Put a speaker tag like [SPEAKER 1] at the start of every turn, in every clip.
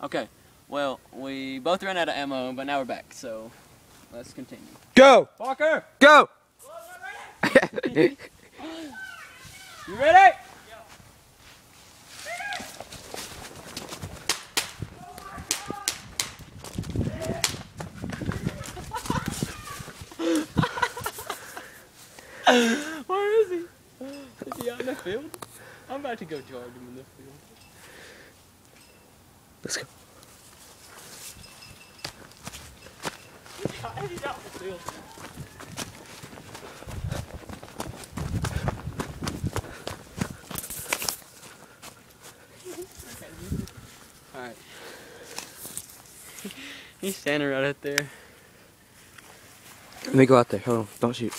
[SPEAKER 1] Okay, well, we both ran out of ammo, but now we're back, so let's continue.
[SPEAKER 2] Go!
[SPEAKER 1] Parker!
[SPEAKER 2] Go!
[SPEAKER 1] You ready? Where is he? Is he out in the field? I'm about to go charge him in the field.
[SPEAKER 2] Let's go.
[SPEAKER 1] He's out in the field. Alright. He's standing right out there.
[SPEAKER 2] Let me go out there. Hold on. Don't shoot.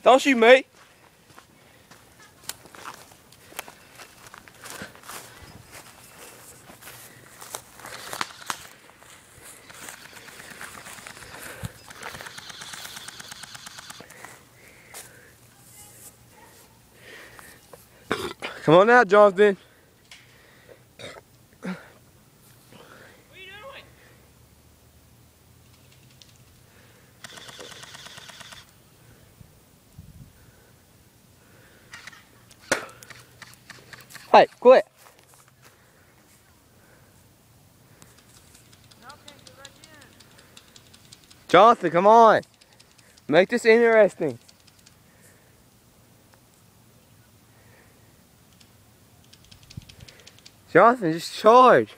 [SPEAKER 2] Don't shoot me. Come on now, Jonathan.
[SPEAKER 1] What are you doing?
[SPEAKER 2] Hey, quit. Jonathan, come on. Make this interesting. Jonathan, just charge.